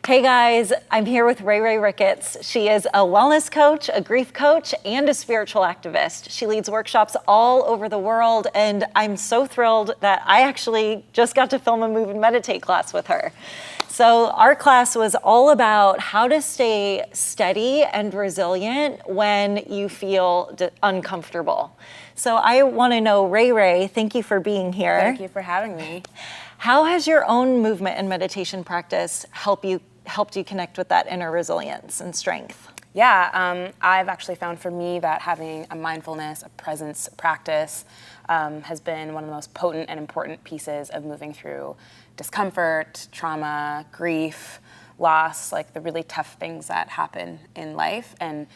Hey guys, I'm here with RayRay Ricketts. She is a wellness coach, a grief coach, and a spiritual activist. She leads workshops all over the world, and I'm so thrilled that I actually just got to film a Move and Meditate class with her. So our class was all about how to stay steady and resilient when you feel uncomfortable. So I want to know, RayRay, thank you for being here. Thank you for having me. How has your own movement and meditation practice helped you connect with that inner resilience and strength? Yeah, I've actually found for me that having a mindfulness, a presence practice has been one of the most potent and important pieces of moving through discomfort, trauma, grief, loss, like the really tough things that happen in life. And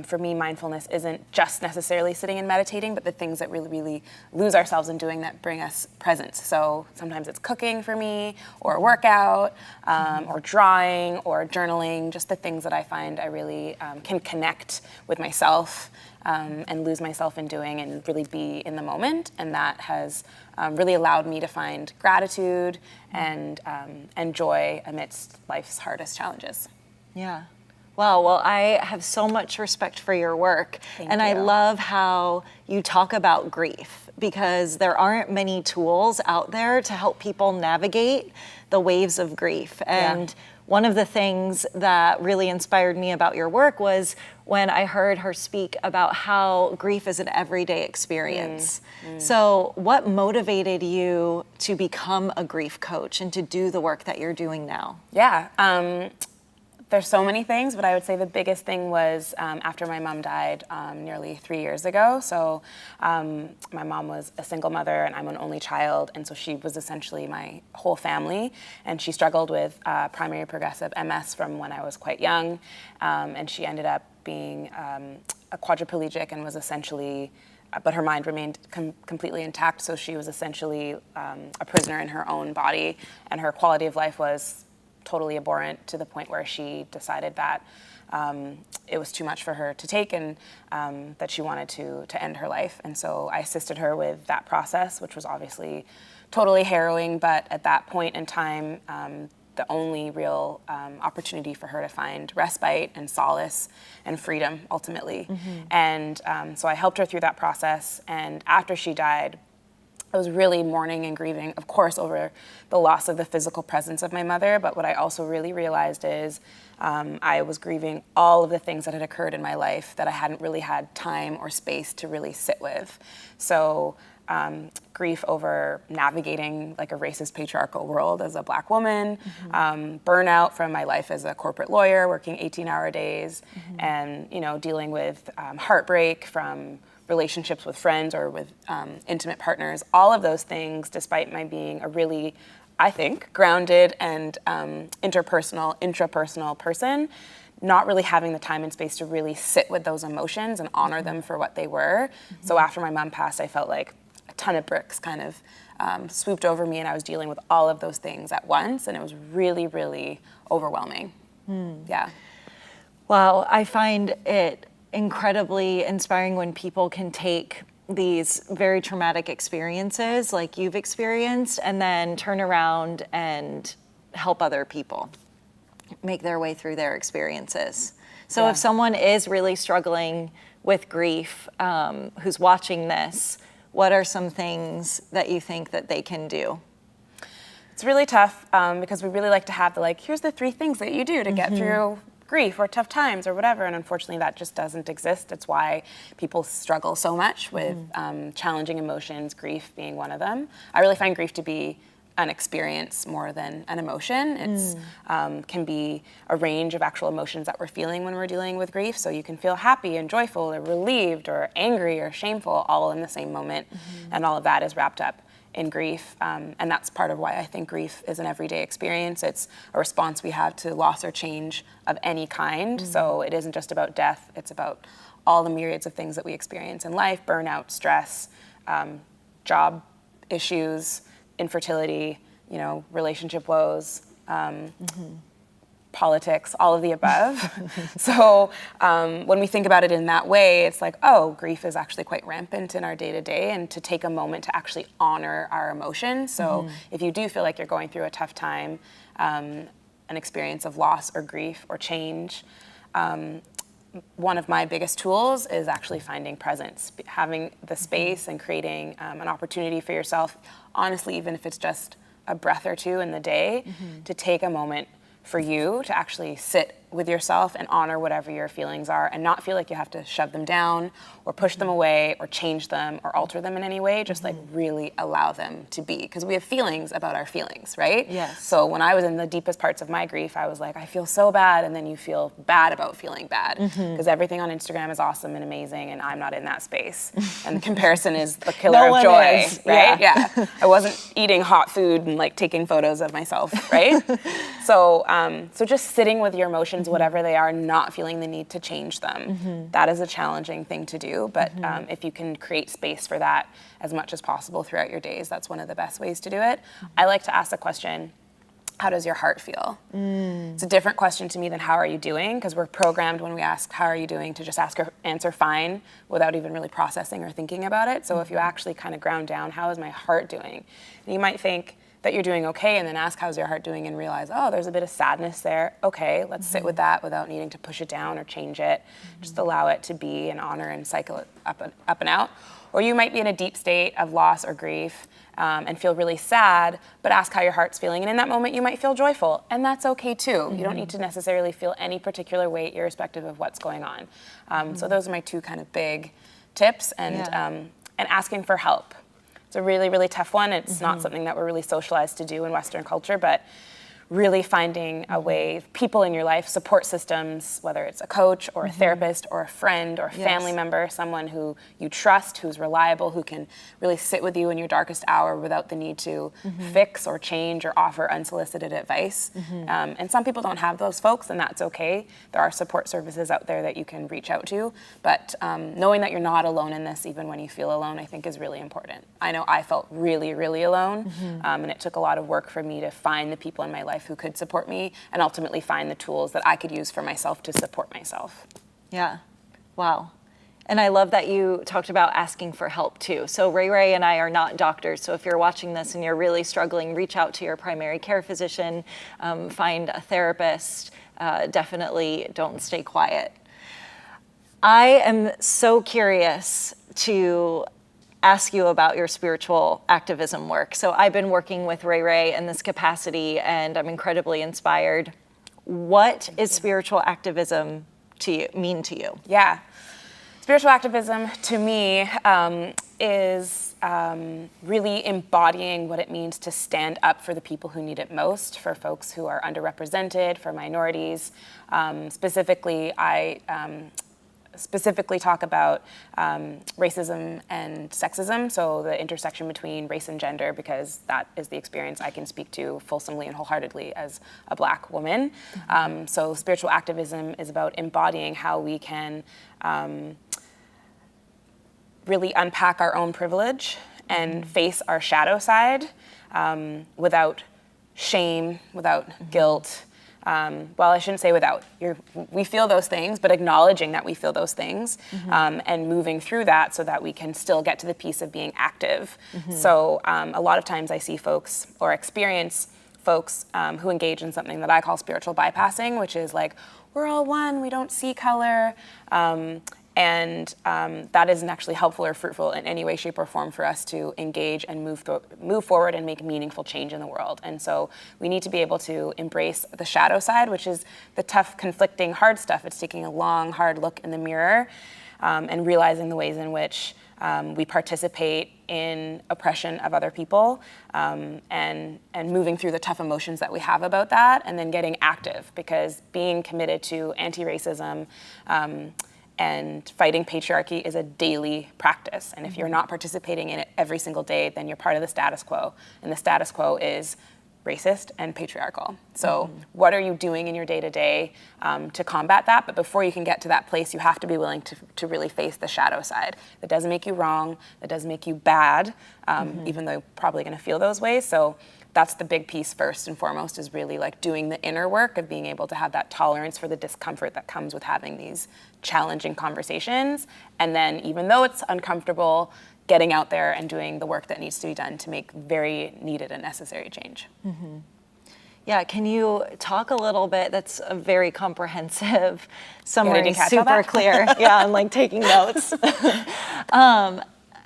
for me, mindfulness isn't just necessarily sitting and meditating, but the things that really lose ourselves in doing that bring us presence. So sometimes it's cooking for me, or a workout, or drawing, or journaling, just the things that I find I really can connect with myself and lose myself in doing and really be in the moment. And that has really allowed me to find gratitude and joy amidst life's hardest challenges. Yeah. Wow. Well, I have so much respect for your work. Thank and you. I love how you talk about grief, because there aren't many tools out there to help people navigate the waves of grief. And one of the things that really inspired me about your work was when I heard her speak about how grief is an everyday experience. So what motivated you to become a grief coach and to do the work that you're doing now? Yeah, there's so many things, but I would say the biggest thing was after my mom died nearly 3 years ago. So my mom was a single mother and I'm an only child, and so she was essentially my whole family, and she struggled with primary progressive MS from when I was quite young, and she ended up being a quadriplegic and was essentially, but her mind remained completely intact, so she was essentially a prisoner in her own body, and her quality of life was totally abhorrent to the point where she decided that it was too much for her to take, and that she wanted to end her life. And so I assisted her with that process, which was obviously totally harrowing, but at that point in time, the only real opportunity for her to find respite and solace and freedom, ultimately. And so I helped her through that process, and after she died, I was really mourning and grieving, of course, over the loss of the physical presence of my mother, but what I also really realized is I was grieving all of the things that had occurred in my life that I hadn't really had time or space to really sit with. So grief over navigating like a racist patriarchal world as a Black woman, burnout from my life as a corporate lawyer working 18-hour days, and dealing with heartbreak from relationships with friends or with intimate partners. All of those things, despite my being a really, I think, grounded and intrapersonal person, not really having the time and space to really sit with those emotions and honor them for what they were. So after my mom passed, I felt like a ton of bricks kind of swooped over me, and I was dealing with all of those things at once, and it was really overwhelming. Yeah. Wow, I find it incredibly inspiring when people can take these very traumatic experiences like you've experienced and then turn around and help other people make their way through their experiences. So if someone is really struggling with grief, who's watching this, what are some things that you think that they can do? It's really tough because we really like to have here's the 3 things that you do to get through grief or tough times or whatever, and unfortunately that just doesn't exist. It's why people struggle so much with challenging emotions, grief being one of them. I really find grief to be an experience more than an emotion. It's can be a range of actual emotions that we're feeling when we're dealing with grief. So you can feel happy and joyful or relieved or angry or shameful all in the same moment, and all of that is wrapped up in grief, and that's part of why I think grief is an everyday experience. It's a response we have to loss or change of any kind. So it isn't just about death, it's about all the myriads of things that we experience in life: burnout, stress, job issues, infertility, relationship woes, politics, all of the above. So when we think about it in that way, it's like, oh, grief is actually quite rampant in our day-to-day, and to take a moment to actually honor our emotions. So if you do feel like you're going through a tough time, and an experience of loss or grief or change, one of my biggest tools is actually finding presence, having the space and creating an opportunity for yourself, honestly, even if it's just a breath or two in the day, to take a moment for you to actually sit with yourself and honor whatever your feelings are and not feel like you have to shove them down or push them away or change them or alter them in any way, just like really allow them to be. Because we have feelings about our feelings, right? Yes. So when I was in the deepest parts of my grief, I was like, I feel so bad, and then you feel bad about feeling bad because everything on Instagram is awesome and amazing and I'm not in that space. And comparison is the killer No of joy, one is. right? Yeah. I wasn't eating hot food and like taking photos of myself, right? So just sitting with your emotions, whatever they are, not feeling the need to change them. That is a challenging thing to do, but if you can create space for that as much as possible throughout your days, that's one of the best ways to do it. I like to ask the question, how does your heart feel? It's a different question to me than how are you doing, because we're programmed when we ask how are you doing to just answer fine without even really processing or thinking about it. So if you actually kind of ground down, how is my heart doing? And you might think that you're doing okay, and then ask how's your heart doing and realize, oh, there's a bit of sadness there. Okay, let's sit with that without needing to push it down or change it. Just allow it to be and honor and cycle it up and out. Or you might be in a deep state of loss or grief and feel really sad, but ask how your heart's feeling. And in that moment, you might feel joyful, and that's okay too. You don't need to necessarily feel any particular way, irrespective of what's going on. So those are my two kind of big tips, and asking for help. It's a really, really tough one. It's not something that we're really socialized to do in Western culture, but really finding a way, people in your life, support systems, whether it's a coach or a therapist or a friend or a family member, someone who you trust, who's reliable, who can really sit with you in your darkest hour without the need to fix or change or offer unsolicited advice. And some people don't have those folks, and that's okay. There are support services out there that you can reach out to, but knowing that you're not alone in this, even when you feel alone, I think is really important. I know I felt really, really alone, and it took a lot of work for me to find the people in my life who could support me and ultimately find the tools that I could use for myself to support myself. Yeah. Wow. And I love that you talked about asking for help too. So RayRay and I are not doctors. So if you're watching this and you're really struggling, reach out to your primary care physician, find a therapist. Definitely don't stay quiet. I am so curious to ask you about your spiritual activism work. So I've been working with RayRay in this capacity, and I'm incredibly inspired. What is spiritual activism mean to you? Yeah. Spiritual activism to me is really embodying what it means to stand up for the people who need it most, for folks who are underrepresented, for minorities. Specifically, I specifically talk about racism and sexism, so the intersection between race and gender, because that is the experience I can speak to fulsomely and wholeheartedly as a Black woman. So spiritual activism is about embodying how we can really unpack our own privilege and face our shadow side without shame, without guilt. Well, I shouldn't say without. We feel those things, but acknowledging that we feel those things and moving through that so that we can still get to the piece of being active. So a lot of times I see folks or experience folks who engage in something that I call spiritual bypassing, which is like, we're all one, we don't see color. And that isn't actually helpful or fruitful in any way, shape, or form for us to engage and move forward and make meaningful change in the world. And so we need to be able to embrace the shadow side, which is the tough, conflicting, hard stuff. It's taking a long, hard look in the mirror and realizing the ways in which we participate in oppression of other people and moving through the tough emotions that we have about that, and then getting active, because being committed to anti-racism and fighting patriarchy is a daily practice. And if you're not participating in it every single day, then you're part of the status quo. And the status quo is racist and patriarchal. So what are you doing in your day-to-day to combat that? But before you can get to that place, you have to be willing to really face the shadow side. That doesn't make you wrong, that doesn't make you bad, even though you're probably gonna feel those ways. So that's the big piece first and foremost, is really like doing the inner work of being able to have that tolerance for the discomfort that comes with having these challenging conversations. And then even though it's uncomfortable, getting out there and doing the work that needs to be done to make very needed and necessary change. Yeah, can you talk a little bit? That's a very comprehensive summary, Did you catch all super that? clear. Yeah, I'm like taking notes.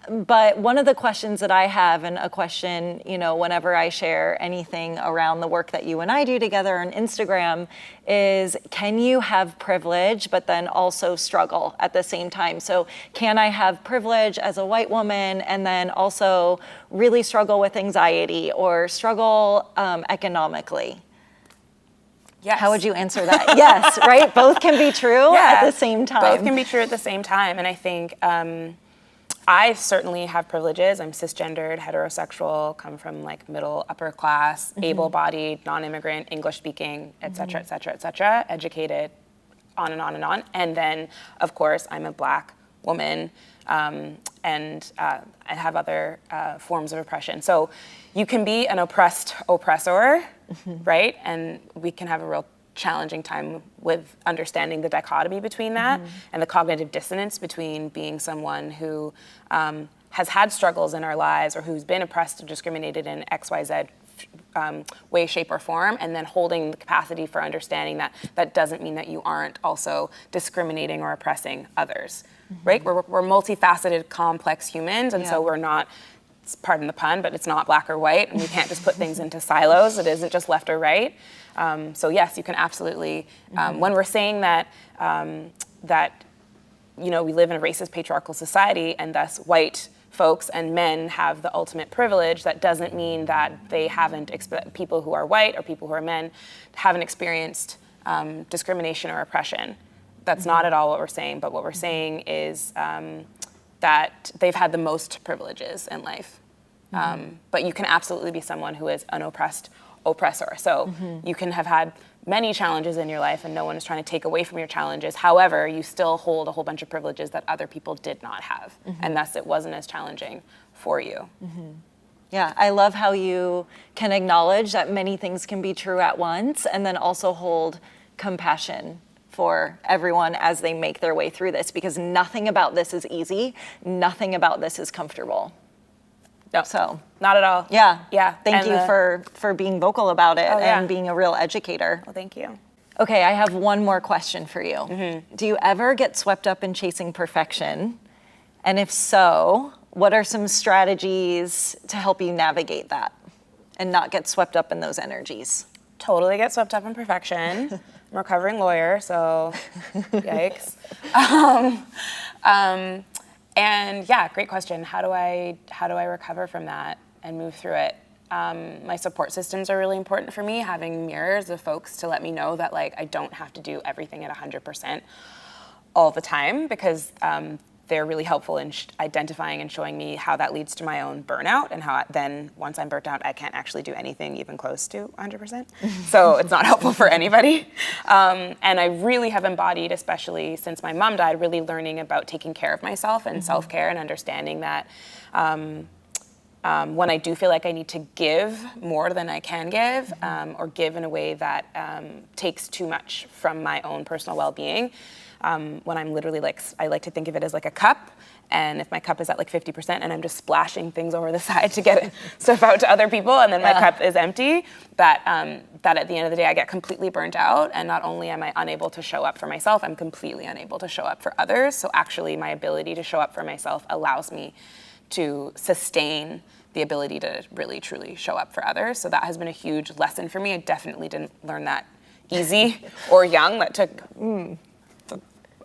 But one of the questions that I have, and a question, whenever I share anything around the work that you and I do together on Instagram, is can you have privilege, but then also struggle at the same time? So can I have privilege as a white woman and then also really struggle with anxiety or struggle economically? Yes. How would you answer that? Yes, right? Both can be true at the same time. Both can be true at the same time. And I think I certainly have privileges. I'm cisgendered, heterosexual, come from like middle, upper class, able-bodied, non-immigrant, English speaking, et cetera, et cetera, et cetera, educated, on and on and on. And then, of course, I'm a Black woman, and I have other forms of oppression. So you can be an oppressed oppressor, right? And we can have a real challenging time with understanding the dichotomy between that and the cognitive dissonance between being someone who has had struggles in our lives or who's been oppressed or discriminated in XYZ way, shape, or form, and then holding the capacity for understanding that that doesn't mean that you aren't also discriminating or oppressing others, right? We're multifaceted, complex humans, and so we're not, pardon the pun, but it's not black or white, and we can't just put things into silos. It isn't just left or right. So yes, you can absolutely, when we're saying that, we live in a racist patriarchal society and thus white folks and men have the ultimate privilege, that doesn't mean that they haven't, people who are white or people who are men haven't experienced discrimination or oppression. That's not at all what we're saying, but what we're saying is that they've had the most privileges in life. But you can absolutely be someone who is an oppressed oppressor. So you can have had many challenges in your life and no one is trying to take away from your challenges. However, you still hold a whole bunch of privileges that other people did not have. And thus it wasn't as challenging for you. Yeah, I love how you can acknowledge that many things can be true at once and then also hold compassion for everyone as they make their way through this, because nothing about this is easy. Nothing about this is comfortable. No, so not at all. Yeah. Yeah. Thank you for being vocal about it and being a real educator. Well, thank you. Okay, I have one more question for you. Do you ever get swept up in chasing perfection? And if so, what are some strategies to help you navigate that and not get swept up in those energies? Totally get swept up in perfection. I'm a recovering lawyer, so yikes. And yeah, great question. How do I recover from that and move through it? My support systems are really important for me, having mirrors of folks to let me know that like I don't have to do everything at 100% all the time, because they're really helpful in identifying and showing me how that leads to my own burnout, and how then once I'm burnt out, I can't actually do anything even close to 100%. So it's not helpful for anybody. And I really have embodied, especially since my mom died, really learning about taking care of myself and self-care, and understanding that when I do feel like I need to give more than I can give, or give in a way that takes too much from my own personal well-being, when I'm literally like, I like to think of it as like a cup, and if my cup is at like 50% and I'm just splashing things over the side to get stuff out to other people, and then my cup is empty, that at the end of the day I get completely burnt out, and not only am I unable to show up for myself, I'm completely unable to show up for others. So actually my ability to show up for myself allows me to sustain the ability to really truly show up for others. So that has been a huge lesson for me. I definitely didn't learn that easy or young. That took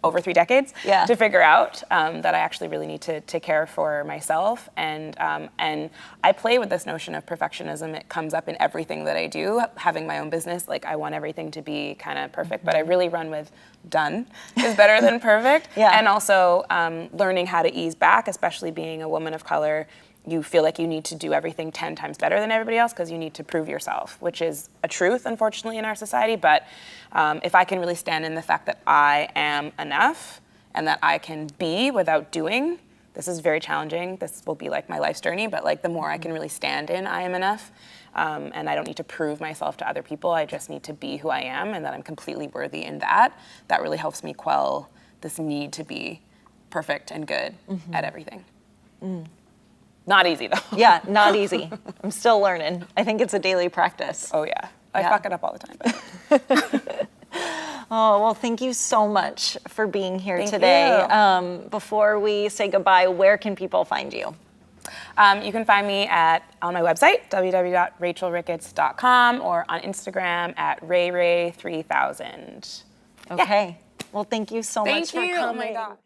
over 3 decades to figure out that I actually really need to care for myself. And I play with this notion of perfectionism. It comes up in everything that I do. Having my own business, like I want everything to be kind of perfect, but I really run with done is better than perfect. And also learning how to ease back, especially being a woman of color. You feel like you need to do everything 10 times better than everybody else because you need to prove yourself, which is a truth, unfortunately, in our society. But if I can really stand in the fact that I am enough and that I can be without doing, this is very challenging. This will be like my life's journey, but like the more I can really stand in I am enough, and I don't need to prove myself to other people. I just need to be who I am, and that I'm completely worthy in that. That really helps me quell this need to be perfect and good at everything. Not easy though. Yeah, not easy. I'm still learning. I think it's a daily practice. Oh yeah. I fuck it up all the time. But. Oh, well, thank you so much for being here Thank today. you. Before we say goodbye, where can people find you? You can find me on my website, www.rachelricketts.com, or on Instagram at RayRay3000. Okay. Well, thank you so much for Thank you. coming. Oh my God.